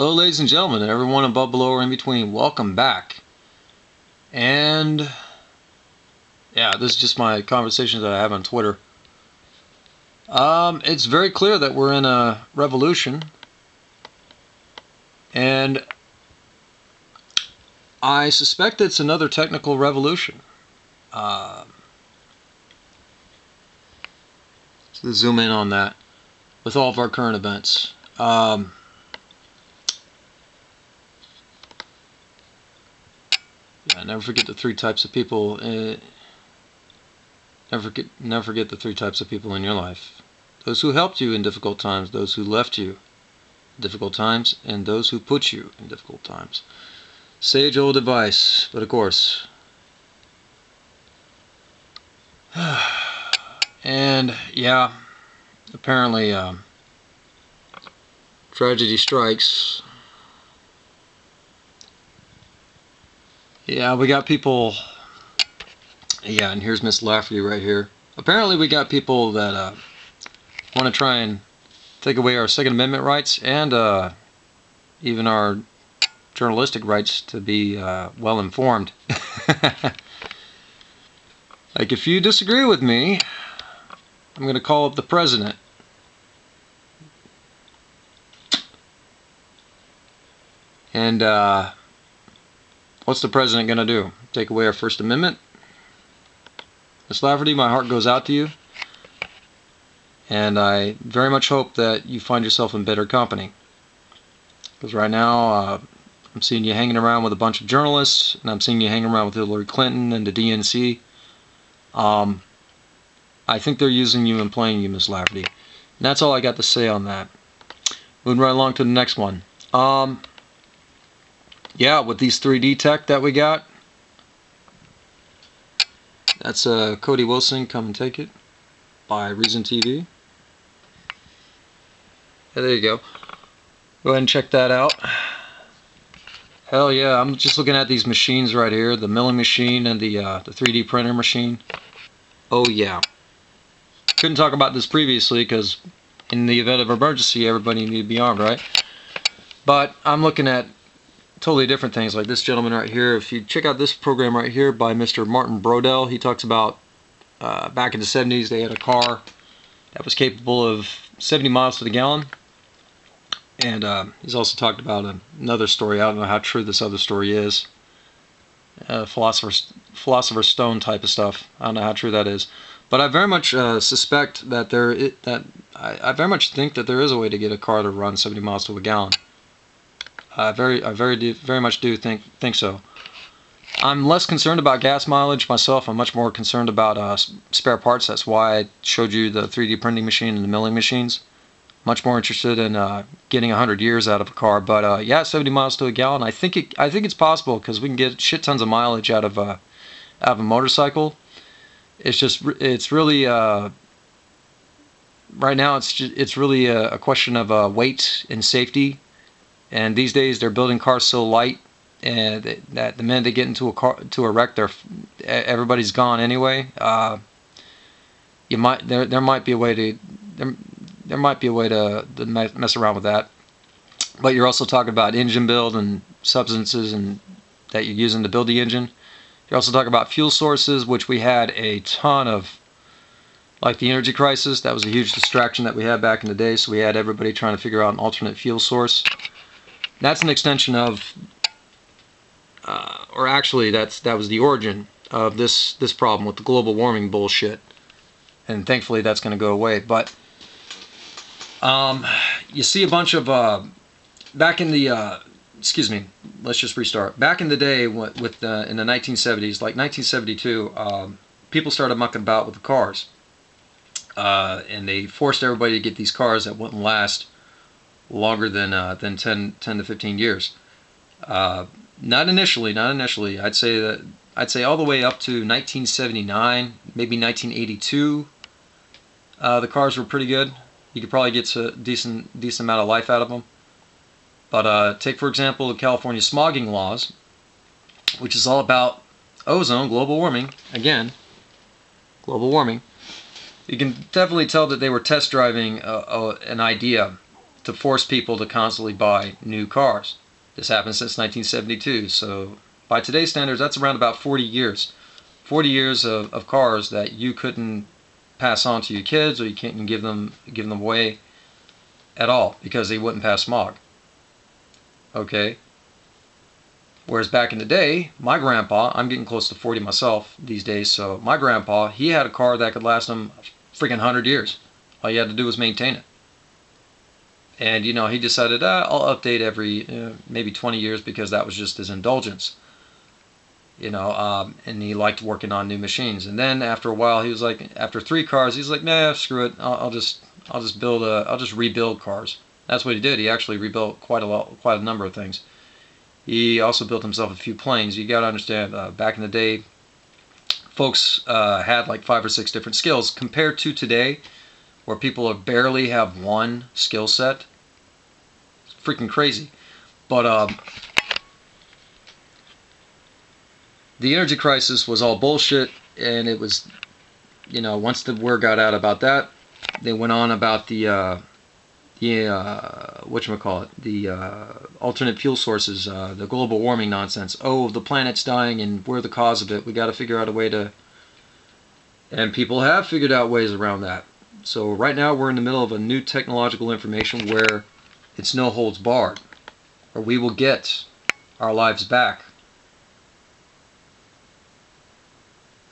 Hello, ladies and gentlemen, and everyone above, below, or in between. Welcome back. And yeah, this is just my conversations that I have on Twitter. It's very clear that we're in a revolution, and I suspect it's another technical revolution. So let's zoom in on that with all of our current events. Yeah, never forget the three types of people. Never forget the three types of people in your life: those who helped you in difficult times, those who left you in difficult times, and those who put you in difficult times. Sage old advice, but of course. And yeah, apparently tragedy strikes. Yeah, we got people. Yeah, and here's Miss Lafferty right here. Apparently we got people that want to try and take away our Second Amendment rights and even our journalistic rights to be well informed. Like, if you disagree with me, I'm going to call up the president. And what's the president going to do? Take away our First Amendment? Ms. Lafferty, my heart goes out to you. And I very much hope that you find yourself in better company. Because right now, I'm seeing you hanging around with a bunch of journalists, and I'm seeing you hanging around with Hillary Clinton and the DNC. I think they're using you and playing you, Ms. Lafferty. And that's all I got to say on that. Moving right along to the next one. Yeah, with these 3D tech that we got, that's Cody Wilson, Come and Take It, by Reason TV. Yeah, there you go. Go ahead and check that out. Hell yeah, I'm just looking at these machines right here, the milling machine and the 3D printer machine. Oh yeah. Couldn't talk about this previously because in the event of emergency, everybody needs to be armed, right? But I'm looking at totally different things, like this gentleman right here. If you check out this program right here by Mr. Martin Brodell, he talks about back in the 70s they had a car that was capable of 70 miles to the gallon. And he's also talked about another story. I don't know how true this other story is. Philosopher's Stone type of stuff. I don't know how true that is. But I very much suspect that I very much think that there is a way to get a car to run 70 miles to a gallon. I very much do think so. I'm less concerned about gas mileage myself. I'm much more concerned about spare parts. That's why I showed you the 3D printing machine and the milling machines. Much more interested in getting 100 years out of a car. But yeah, 70 miles to a gallon. I think it's possible because we can get shit tons of mileage out of a motorcycle. It's really right now it's really a question of weight and safety. And these days they're building cars so light, and that the minute they get into a wreck, everybody's gone anyway. There might be a way to mess around with that. But you're also talking about engine build and substances and that you're using to build the engine. You're also talking about fuel sources, which we had a ton of. Like the energy crisis, that was a huge distraction that we had back in the day. So we had everybody trying to figure out an alternate fuel source. That's an extension of, or actually that was the origin of this problem with the global warming bullshit. And thankfully that's going to go away. But you see a bunch of back in the excuse me, let's just restart. Back in the day in the 1970s, like 1972, people started mucking about with the cars, and they forced everybody to get these cars that wouldn't last longer than 10 to 15 years. Not initially. I'd say all the way up to 1979, maybe 1982. The cars were pretty good. You could probably get a decent amount of life out of them. But take, for example, the California smogging laws, which is all about ozone, global warming. Again, global warming. You can definitely tell that they were test driving an idea to force people to constantly buy new cars. This happened since 1972, so by today's standards, that's around about 40 years. 40 years of cars that you couldn't pass on to your kids, or you can't give them away at all because they wouldn't pass smog. Okay? Whereas back in the day, my grandpa, I'm getting close to 40 myself these days, so my grandpa, he had a car that could last him freaking 100 years. All you had to do was maintain it. And, you know, he decided, I'll update every maybe 20 years because that was just his indulgence. You know, and he liked working on new machines. And then after a while, he was like, after 3 cars, he's like, nah, screw it. I'll just rebuild cars. That's what he did. He actually rebuilt quite a number of things. He also built himself a few planes. You got to understand, back in the day, folks had like 5 or 6 different skills compared to today, where people barely have one skill set. It's freaking crazy. But the energy crisis was all bullshit, and it was, you know, once the word got out about that, they went on about the whatchamacallit, the alternate fuel sources, the global warming nonsense. Oh, the planet's dying and we're the cause of it. We got to figure out a way to... And people have figured out ways around that. So right now we're in the middle of a new technological information where it's no holds barred. Or we will get our lives back.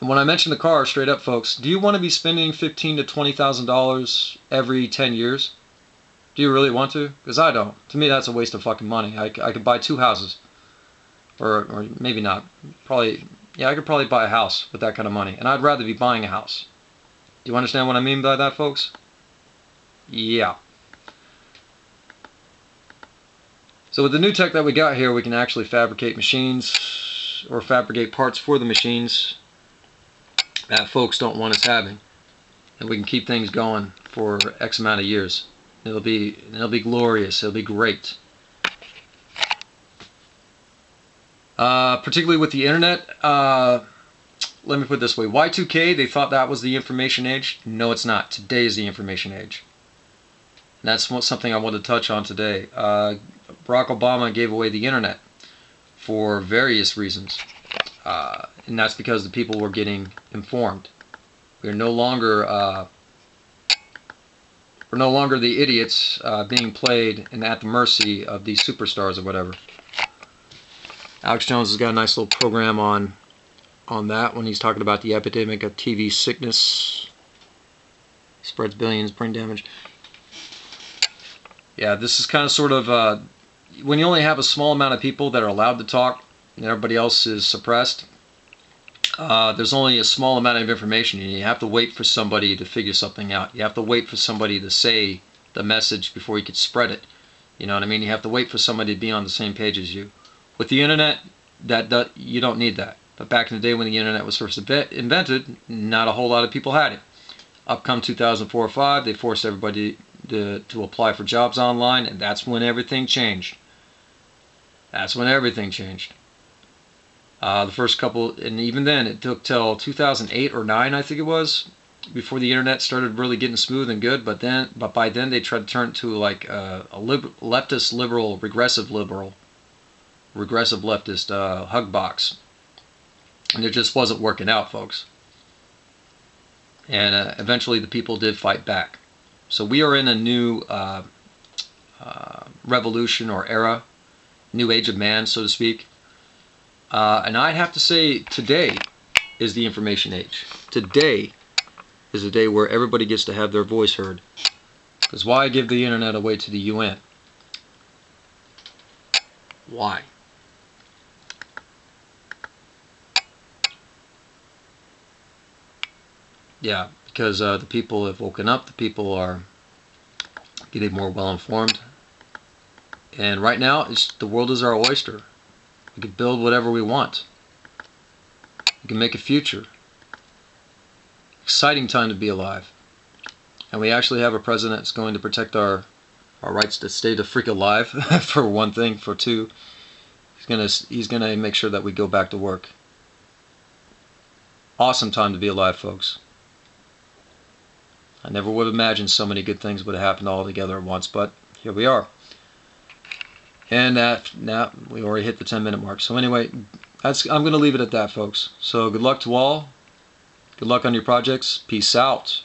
And when I mention the car, straight up folks, do you want to be spending $15,000 to $20,000 every 10 years? Do you really want to? Because I don't. To me, that's a waste of fucking money. I could buy 2 houses. Or maybe not. Probably, yeah, I could probably buy a house with that kind of money. And I'd rather be buying a house. Do you understand what I mean by that, folks? Yeah. So with the new tech that we got here, we can actually fabricate machines or fabricate parts for the machines that folks don't want us having. And we can keep things going for X amount of years. It'll be glorious. It'll be great. Particularly with the internet, let me put it this way. Y2K, they thought that was the information age. No, it's not. Today is the information age. And that's something I want to touch on today. Barack Obama gave away the internet for various reasons. And that's because the people were getting informed. We're no longer the idiots being played and at the mercy of these superstars or whatever. Alex Jones has got a nice little program on that when he's talking about the epidemic of TV sickness. Spreads billions, brain damage. Yeah, this is kind of sort of when you only have a small amount of people that are allowed to talk and everybody else is suppressed. There's only a small amount of information, and you have to wait for somebody to figure something out. You have to wait for somebody to say the message before you could spread it. You know what I mean? You have to wait for somebody to be on the same page as you. With the internet, that you don't need that. But back in the day when the internet was first invented, not a whole lot of people had it. Up come 2004 or 5, they forced everybody to apply for jobs online, and that's when everything changed. That's when everything changed. The first couple, and even then, it took till 2008 or 9, I think it was, before the internet started really getting smooth and good. But by then, they tried to turn it to like a leftist liberal, regressive leftist hug box, and it just wasn't working out, folks. And eventually, the people did fight back. So we are in a new revolution or era, new age of man, so to speak. And I'd have to say today is the information age. Today is the day where everybody gets to have their voice heard. Because why give the internet away to the UN? Why? Yeah, because the people have woken up. The people are getting more well informed. And right now, the world is our oyster. We can build whatever we want. We can make a future. Exciting time to be alive. And we actually have a president that's going to protect our rights to stay the freak alive, for one thing. For two, he's gonna make sure that we go back to work. Awesome time to be alive, folks. I never would have imagined so many good things would have happened all together at once, but here here we are. And now we already hit the 10-minute mark. So anyway, I'm going to leave it at that, folks. So good luck to all. Good luck on your projects. Peace out.